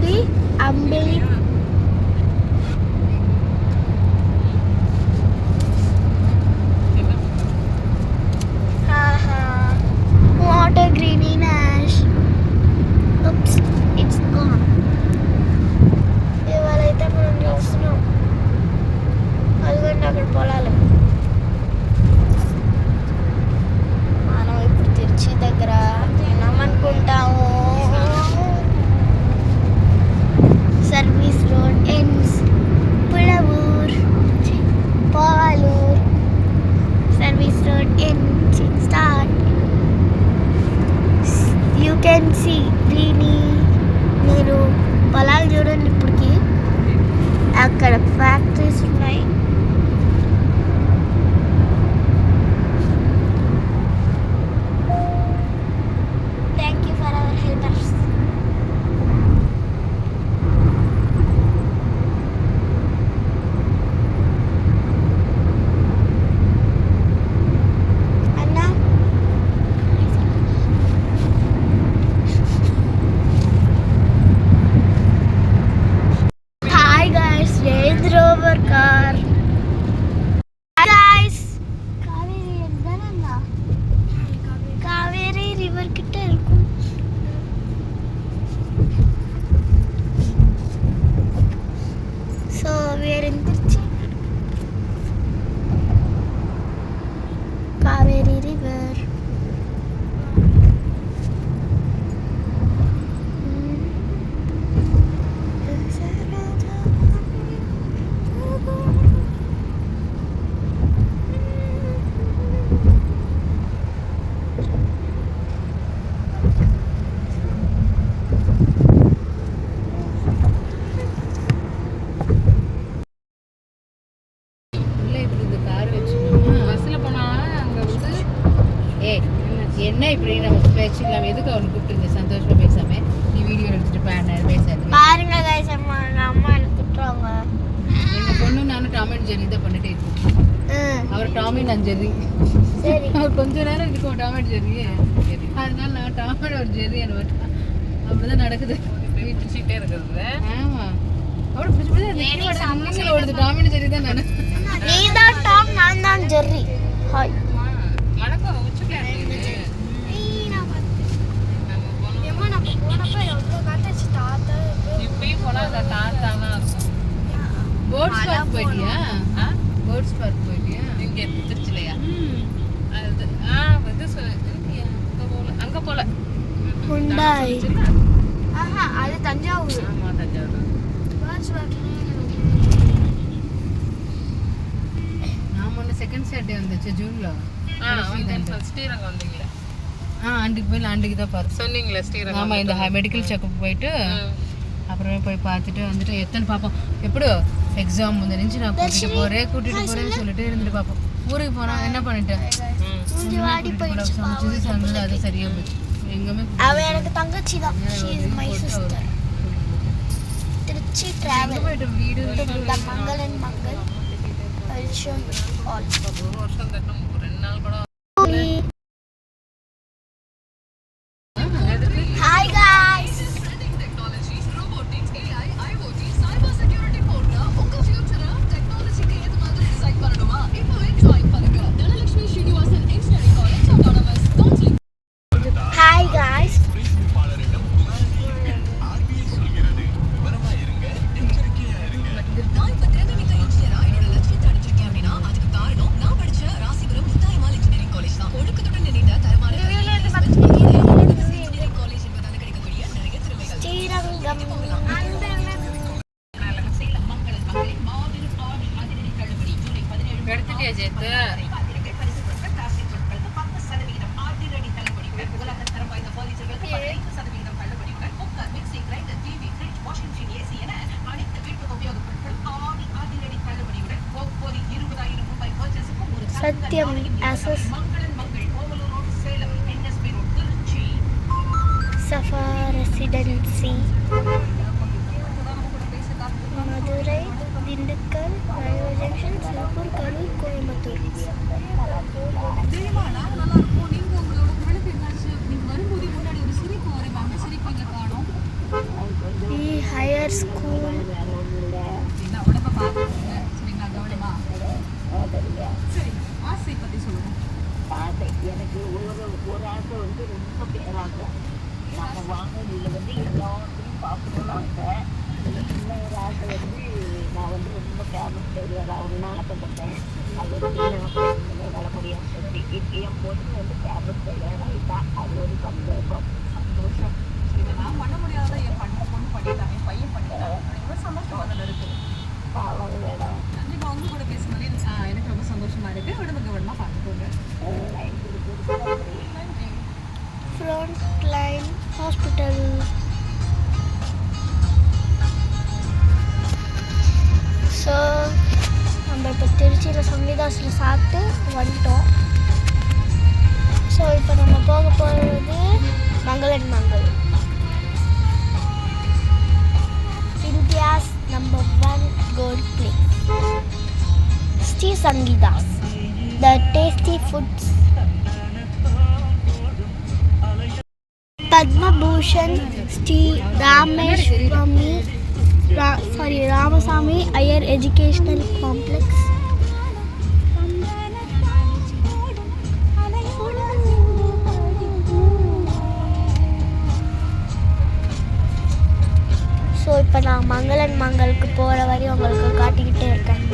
தூத்துக்குடி அம்பேலி water green ash oops it's gone ఇవాళైతే మనం చూస్తున్నాం అదిగోండి అక్కడ పొలాలు మనం ఇప్పుడు తిరుచి దగ్గర ఉన్నామనుకుంటాము service road ends Pudavur Palur service road ends start you can see greeny మీరు పొలాలు చూడండి ఇప్పటికి అక్కడ ఫ్యాక్టరీస్ ఉన్నాయి thank you for our helpers என்ன இப்படி நம்ம பேச்சு இல்லாம எதுக்கு அவனுக்கு கூப்பிட்டு சந்தோஷமா பேசாம நீ வீடியோ எடுத்துட்டு பேசாது பாருங்க गाइस அம்மா எனக்கு திட்டுறாங்க எங்க பொண்ணு நானும் டாம் அண்ட் ஜெர்ரி தான் பண்ணிட்டே இருக்கோம் அவர் டாம் அண்ட் ஜெர்ரி சரி அவர் கொஞ்ச நேரம் இருக்கும் டாம் அண்ட் ஜெர்ரி அதனால நான் டாம் அண்ட் ஜெர்ரி அப்படிதான் நடக்குது பிடிச்சிட்டே இருக்குது ஆமா அவரு பிடிச்சி ஓடுது டாம் அண்ட் ஜெர்ரி தான் நான் நீ தான் டாம் நான் தான் ஜெர்ரி ஹாய் வணக்கம் உச்சுக்கல போட்ஸ் பார்க் போயிட்டியா போட்ஸ் பார்க் போயிட்டியா இங்கே திருச்சிலையா அது அங்கே போல ஹுண்டாய் அது தஞ்சாவூர் ஆமாம் தஞ்சாவூர் நான் முன்ன செகண்ட் சாட்டர்டே வந்துச்சு ஜூனில் ஸ்ரீரங்கம் வந்தீங்களா ஆண்டுக்கு போய் ஆண்டுக்கு தான் பார்த்து சொன்னீங்களே ஸ்ரீரங்கம் ஆமாம் இந்த மெடிக்கல் செக்அப் போயிட்டு அப்புறமே போய் பார்த்துட்டு வந்துட்டு எத்தனை பார்ப்போம் எப்படியோ எக்ஸாம் வந்துருந்துச்சு நான் கூட்டிட்டு போறேன்னு சொல்லிட்டு இருந்துட்டு பார்ப்போம் ஊருக்கு போனா என்ன பண்ணிட்டேன் சமைச்சது சமைச்சது அது சரியா போச்சு எங்கேயுமே அவ எனக்கு தங்கச்சி தான் she is my sister Trichy travel போயிட்டு வீடு Mangal and Mangal I will show you all ஒரு வருஷம் தட்டும் 2 நாள் கூட Hi guys Hi guys எடுத்துட்டியா சேத்து Satyam SS Safa Residency Madurai Dindikkal Railway Junction Sirpur Karur Coimbatore We ஒரு ஆசை வந்து ரொம்ப பேராசை. நம்ம வானொலியில் வந்து எல்லாத்தையும் பார்க்கணும்னு ஆசை. இன்னொரு ஆசை வந்து நான் வந்து ரொம்ப ஃபேமஸ் டெய்லர் ஆகணும்னு ஆசைப்பட்டேன். அது வந்து வர முடியாது. என் பொண்ணு வந்து ஃபேமஸ் டெய்லர் ஆகிட்டா. அது ஒரு சந்தோஷம். நான் பண்ண முடியாத என் பொண்ணு பண்ணிட்டான், என் பையன் பண்ணிட்டான். ரொம்ப சந்தோஷமா அதில் இருக்குது. பாவம் வேணும். கண்டிப்பாக உங்க கூட பேசும்போது எனக்கு ரொம்ப சந்தோஷமா இருக்கு. விடுமுறை விடமா பார்த்துக்கோங்க. Frontline Hospital. ஸோ நம்ம இப்போ திருச்சியில் சங்கீதாஸில் சாப்பிட்டு வந்துட்டோம். ஸோ இப்போ நம்ம போக போகிறது மங்களன் Mangal, India's number 1 gold place. Sri Sangeethas, the tasty foods. Padma Bhushan Sri Ramasamy Iyer educational complex. So இப்போ நான் மங்களன் மங்களுக்கு போகிற வரையும் உங்களுக்கு காட்டிக்கிட்டே இருக்கேன்.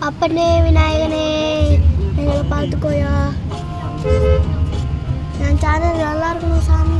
அப்பனே விநாயகனே எங்களை பார்த்துக்கோயா. என் சேனல் நல்லா இருக்கணும் சாமி.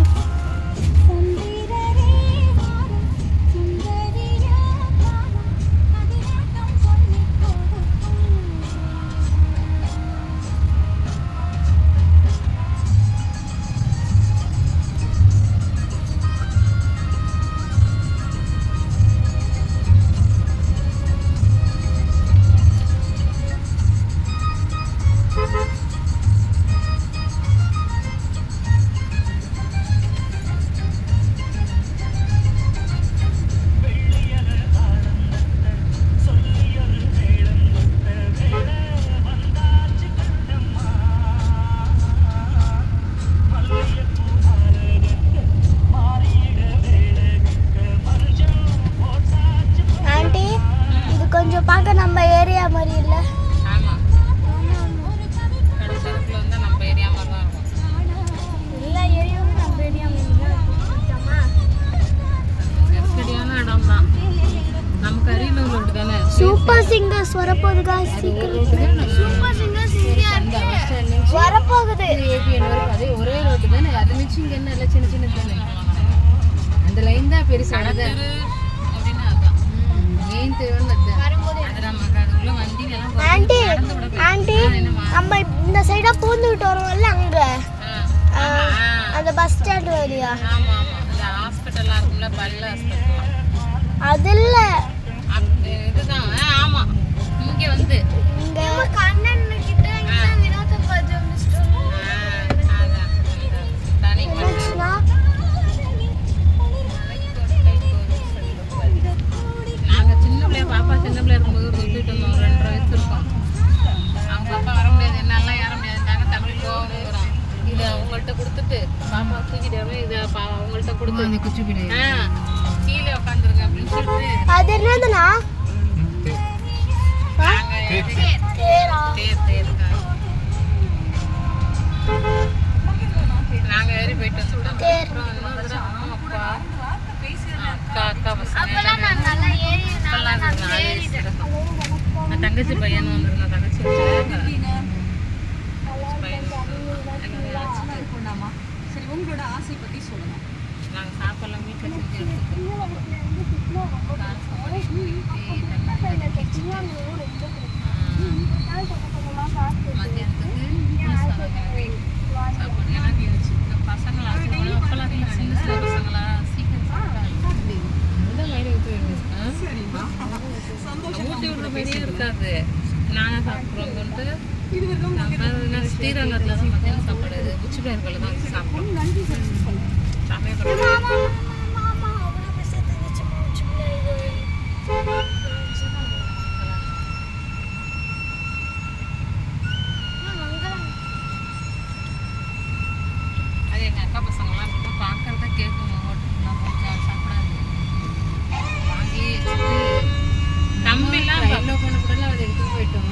சூப்பர் சிங்கர்ஸ் வரப்போகுதுக்கா, சீக்கிரம் சூப்பர் சிங்கர்ஸ் இந்தியா வரப்போகுது. அதே ஒரே ரோட்டு தானே, அது மிச்சு இங்கே என்ன இல்லை சின்ன சின்ன தானே, அந்த லைன் தான் பெருசு அப்படின்னு அதான் மெயின் தேவைன்னு ஆண்டி ஆண்டி நம்ம இந்த சைடாக பூந்துக்கிட்டு வரோம்ல அங்கே அந்த பஸ் ஸ்டாண்ட் வழியா ஹாஸ்பிட்டலாக இருக்கும்ல பல்ல ஹாஸ்பிட்டல் அது இல்லை இதுதான். ஆமா இங்க வந்து இங்க கண்ணன் கிட்ட வினோத பஜம் நாங்க சின்ன பிள்ளைய பாப்பா சின்ன பிள்ளைய இருக்கும்போது சொல்லிட்டு இருந்தோம், 2 வயசு இருக்கும். அவங்க பாப்பா வர முடியாது, என்னெல்லாம் ஏற முடியாதுட்டாங்க, தமிழ் போகணுங்கிறோம். இதை அவங்கள்ட்ட கொடுத்துட்டு பாப்பா தூக்கிட்டாவே இதை அவங்கள்ட்ட கொடுத்து அந்த குச்சி பிடி கீழே உட்காந்துருங்க அப்படின்னு சொல்லிட்டு. அது என்னதுண்ணா? தேர் சரி உங்களோட ஆசை பற்றி சொல்லலாம். நாங்கள் சாப்பாடுலாம் வீட்டில் செஞ்சு எடுத்துக்கிறோம். மத்தியானத்துக்கு சாப்பாடு எனக்கு பசங்களா அப்பெல்லாம் சின்ன சின்ன பசங்களா சீக்கிரம் சாப்பிடாது. அதுதான் வயிறு ஊற்றி ஊட்டி விடுற மாதிரியே இருக்காது. நாங்கள் சாப்பிட்றோம்ட்டு ஸ்ரீரங்கத்தில் தான் மத்தியானம் சாப்பாடு உச்சிப்பிள்ளையர்களில் தான் சாப்பிட்றோம். சமயப்பட அது எங்கள் அக்கா பசங்களாம் இப்போ பார்க்கறத கேட்கும். கொஞ்சம் சாப்பிடாது வாங்கி தம்பிலாம் ட்ரெயினில் போன கூட அதை எடுத்துகிட்டு போயிட்டோம்.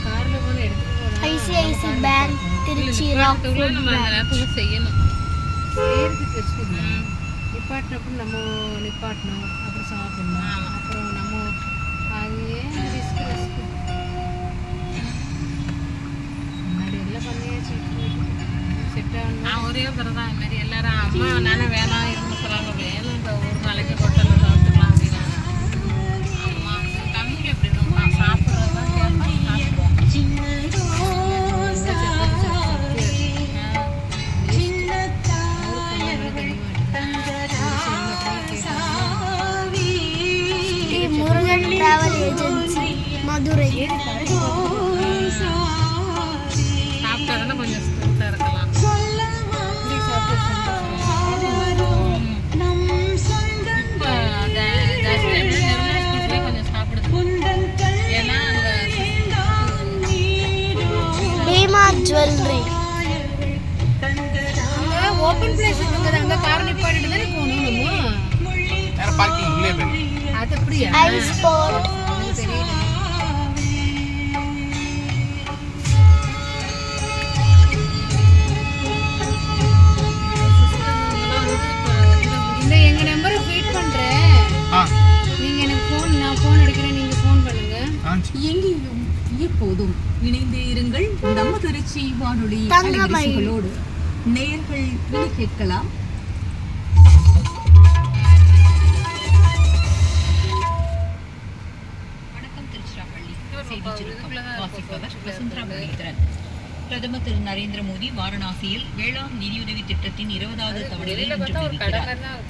காரில் போன எடுத்துகிட்டு போனோம். ஐசிஐசி பேங்க் திருச்சி நம்ம அந்த நேரத்தில் செய்யணும். செய்யறதுக்கு வச்சுக்கணும். நிப்பாட்டினப்போ நம்ம நிப்பாட்டணும், அப்புறம் சாப்பிடணும், அப்புறம் நம்ம அது முன்னாடி எல்லாம் பண்ணியாச்சு. செட் ஆகணும். நான் ஒரே தடவை தான் இதுமாரி எல்லாரும் அம்மா நானே வேணாம் இருந்து சொல்கிறாங்க. வேணும் இந்த ஒரு நாளைக்கு ஹோட்டலில் சாப்பிட்டுக்கலாம் அப்படின்னா அம்மா தம்பி எப்படி இருக்கும் சாப்பிட்றது தான் சாப்பிடுவோம். Murugan travel agency Madurai. சாப்பிட்டாங்கன்னா கொஞ்சம் ஸ்ட்ரென்த்தாக இருக்கலாம். இப்போ கொஞ்சம் சாப்பிடுது. ஏன்னா பீமா ஜுவல்லரி ஓப்பன் பிளேஸ் இருக்குது. அங்கே கார் நிப்பாட்டிட்டு தானே போகணும் நம்ம. பார்க்கிங் உள்ளே போய் அது அப்படியா? ஐஸ் ஸ்போர்ட் தெரியல. இந்த எங்க நம்பரை ஃபீட் பண்றேன். நீங்க எனக்கு ஃபோன், நான் ஃபோன் எடுக்கிறேன், நீங்க ஃபோன் பண்ணுங்க. எங்கேயும் எப்போதும் இணைந்தே இருங்கள் நம்ம திருச்சி வானொலி தங்கமயில். அலைவரிசைகளோடு. நேயர்கள் இனி கேட்கலாம். வணக்கம் திருச்சிராப்பள்ளி. செய்திச் சுருக்கம் வாசிப்பவர் வசுந்தரா முரளிதரன். பிரதமர் திரு நரேந்திர மோடி வாரணாசியில் வேளாண் நிதியுதவி திட்டத்தின் 20வது தவணையை இன்று அறிவிக்கிறார்.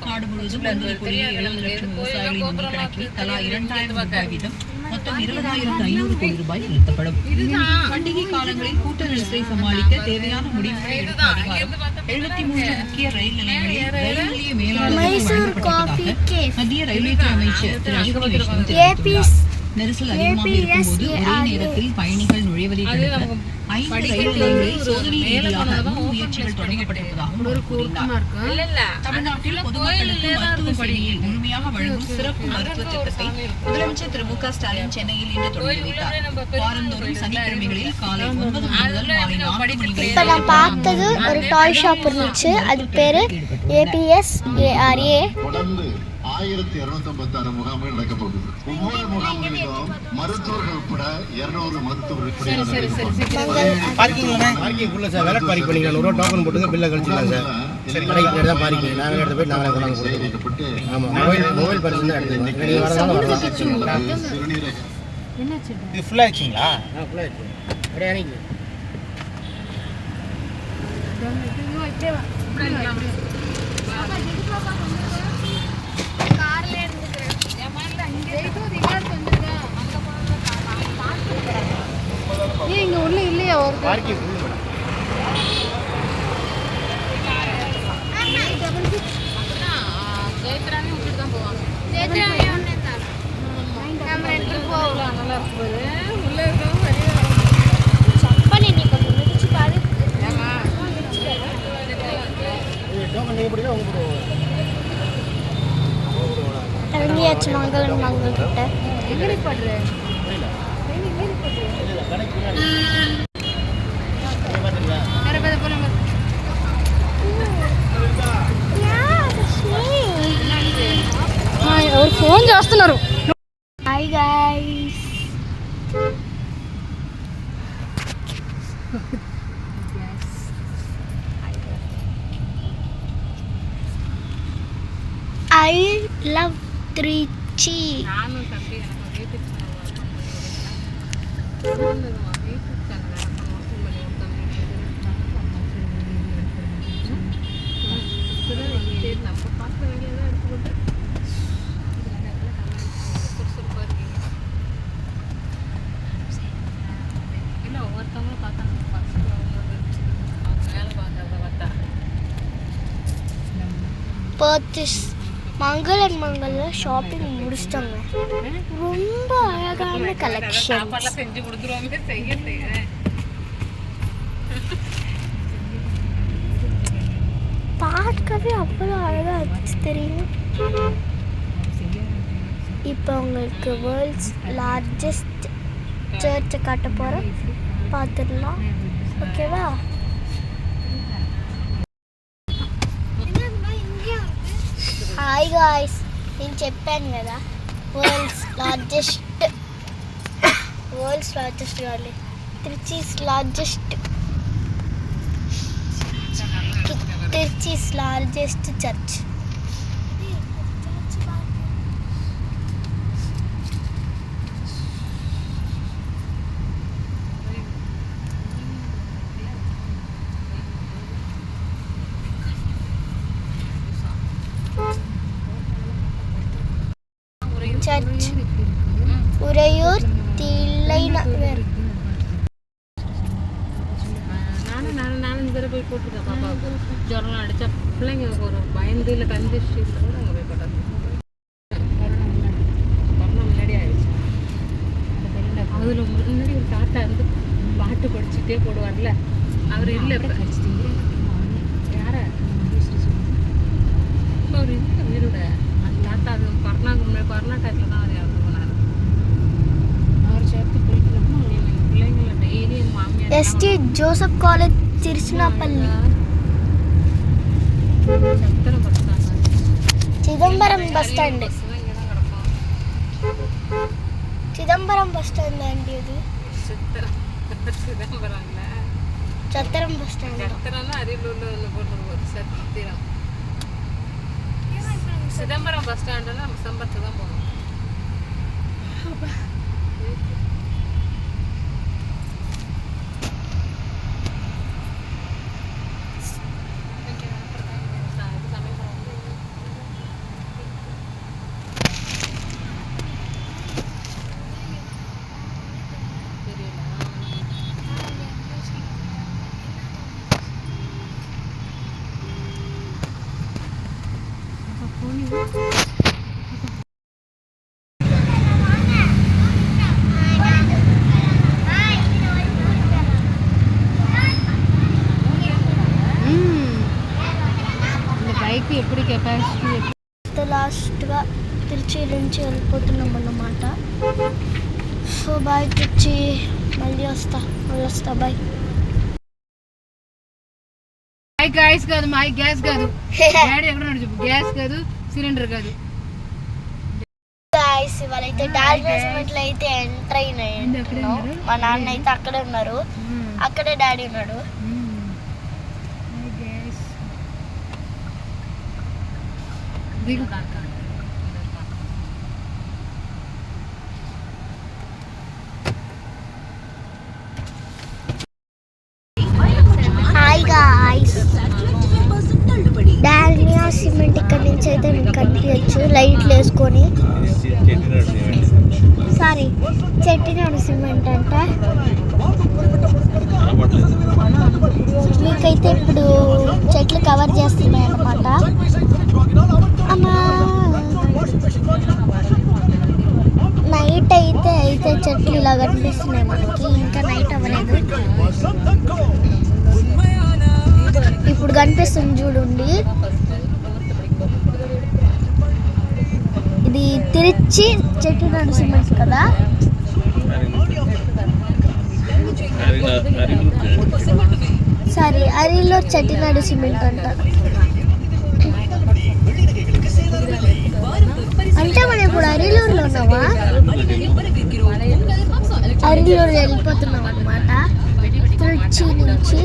நாடு முழுவதும் 9,70,00,000 விவசாயிகளின் வங்கிக் கணக்கில் தலா 2,000 ரூபாய் வீதம் மொத்தம் 20,500 கோடி ரூபாய் செலுத்தப்படும். பண்டிகை காலங்களில் கூட்ட நெரிசலை சமாளிக்க தேவையான முடிவுகளை எடுக்கும் அதிகாரம் 73 முக்கிய ரயில் நிலையங்களில் ரயில் நிலைய மேலாளர்களுக்கு வழங்கப்பட்டிருப்பதாக மத்திய ரயில்வே துறை அமைச்சர் திரு அஸ்வினி வைஷ்ணவ் தெரிவித்துள்ளார். நெரிசல் அதிகமாக இருக்கும்போது ஒரே நேரத்தில் பயணிகள் நுழைவதை தடுக்க 5 ரயில் நிலையங்களில் சோதனை ரீதியாக முயற்சிகள் தொடங்கப்பட்டிருப்பதாகவும் கூறினார். தமிழ்நாட்டில் பொதுமக்களுக்கு மருத்துவ சேவையை முழுமையாக வழங்கும் சிறப்பு மருத்துவ திட்டத்தை முதலமைச்சர் திரு மு.க. ஸ்டாலின் சென்னையில் இன்று தொடங்கி வைத்தார். வாரந்தோறும் சனிக்கிழமைகளில் காலை 9 மணி முதல் மாலை 4 மணி வரை இப்போ நான் பார்த்தது ஒரு டாய் ஷாப் இருந்துச்சு. அது பேரு APS ARA. தொடர்ந்து 1256 முகாம்கள் நடக்க போகுது. ஒவ்வொரு முகாம்களிலும் மருத்துவர்கள் உட்பட 200 மருத்துவர்கள் பார்க்கிங் உள்ள சார் வேலட் பார்க்கிங் பண்ணிக்கலாம். 100 ரூபா டோக்கன் போட்டுங்க, பில்லை கழிச்சிடலாம் சார். சரி, கடைக்கு தான் பார்க்கிங் நாங்களே எடுத்து போய் நாங்களே கொண்டாந்து கொடுத்துருவோம். ஆமாம், மொபைல் பர்சன் தான் எடுத்துக்கணும். நீங்கள் வரதாலும் வரலாம். இது ஃபுல்லாக ஆச்சுங்களா? ஃபுல்லாக ஆச்சு. அப்படியே அன்னைக்கு இங்க உள்ள இல்லையா ஒரு பார்க்கிங் ஜெயத்ரானே விட்டுட்டு தான் போவாங்க. நம்ம 2 பேரும் போகலாம். நல்லா இருக்கும்போது உள்ள இருக்கவும் வெளியே சப்பனி நீ கொஞ்சம் மிதிச்சு பாரு. டோக்கன் நீங்கள் போடுங்க, அவங்க போடுவோம். இறங்கியாச்சு மங்களன் மங்கள் கிட்ட. எங்கடி படுற கடைக்கு பார்த்தீங்களா? வேற பேர போலாம். ಅವ್ರು ಫೋನ್ చేస్తున్నారు. Hi guys. I love Trichy. நானும் தம்பி எனக்கு யூடியூப் சேனல் ஓப்பன் பண்ணி விட்டேன். நம்ம பார்க்க வேண்டியதாக எடுத்து போட்டு சுறுசுறுப்பாக இருக்கீங்க. இல்லை ஒவ்வொருத்தவங்க பார்த்தாங்க ஃபஸ்ட்டு அவங்க வேலை பார்க்கறத பார்த்தா பர்ச்சேஸ் மங்கள ஷாப்பிங் முடிச்சிட்டாங்க. ரொம்ப அழகான கலெக்ஷன். சாப்பாடுலாம் செஞ்சு கொடுத்துருவாங்க செய்ய பார்க்கவே அவ்வளோ அழகாக இருந்துச்சு தெரியும். இப்போ உங்களுக்கு வேர்ல்ட்ஸ் லார்ஜஸ்ட் சர்ச்சை காட்ட போகிறேன், பார்த்துடலாம். ஓகேவா? హాయ్ గాయ్స్, నేను చెప్పాను కదా వరల్డ్స్ లార్జెస్ట్ కాదు, Trichy's largest church. Church Woraiyur Thillai Nagar. நானும் இந்த தடவை போய் போட்டிருக்கேன் பாப்பாவுக்கு. ஜுரம் அடித்தா பிள்ளைங்க ஒரு பயந்து இல்லை கஞ்சி ஸ்ட்ரீட்டில் கூட அங்கே போய் போட்டாங்க. கொரோனா முன்னாடி ஆயிடுச்சு. அதில் முன்னாடி ஒரு தாத்தா வந்து பாட்டு படிச்சுட்டே போடுவார்ல, அவர் இல்லை இப்போ. யாரை இப்போ அவர் இல்லை வீரோட அந்த தாத்தா. அது கொரோனா டைத்தில் தான் அவர் இறந்து போனார். அவர் சேர்த்து போயிட்டு பிள்ளைங்களை டெய்லி எங்கள் மாமியார் ST Joseph college Tiruchirappalli. Chidambaram bus stand. Chidambaram bus stand ஆண்டி. அது சிதம்பரம்ல சத்திரம் பஸ் ஸ்டாண்ட். சத்திரம்னா அரியலூர்ல ஒன்று போட்டுருவோம். சத்திரம் சிதம்பரம் பஸ் ஸ்டாண்டுன்னா சிதம்பரத்துக்கு தான் போகணும். இந்த బైక్ ఎప్పుడు కెపాసిటీ లాస్ట్గా తిరుచి నుంచి వెళ్ళిపోతున్నాం అన్నమాట. సో బాయ్ తిరుచి, మళ్ళీ వస్తా బాయ్. మై గ్యాస్ కాదు, మై గ్యాస్ కాదు. డాడీ ఎక్కడ ఉన్నాడు చెప్పు. గ్యాస్ కాదు, సిలిండర్ కాదు. గాయ్స్ ఇవాళైతే డాడీ బేస్మెంట్లో అయితే ఎంటర్ అయినాయి. మా నాన్న అయితే అక్కడే ఉన్నారు, అక్కడే డాడీ ఉన్నాడు. హాయ్ గాయ్స్, డాల్మియా సిమెంట్ ఇక్కడ నుంచి అయితే మీకు కనిపించచ్చు లైట్లు వేసుకొని. సారీ, చెట్టినాడు సిమెంట్ అంట. మీకైతే ఇప్పుడు చెట్లు కవర్ చేస్తున్నాయి అన్నమాట. అమ్మా నైట్ అయితే చెట్లు ఇలా కనిపిస్తున్నాయి మనకి. ఇంకా నైట్ అవ్వలేదు, ఇప్పుడు కనిపిస్తుంది చూడండి. ఇది తిరుచి చెట్టినాడు సిమెంట్ కదా. సారీ, అరిలో చెట్టినాడు సిమెంట్ అంట. అంటే మనం ఇప్పుడు అరిలూరులో ఉన్నామా? అరిలూరు వెళ్ళిపోతున్నాం అన్నమాట తిరుచి నుంచి.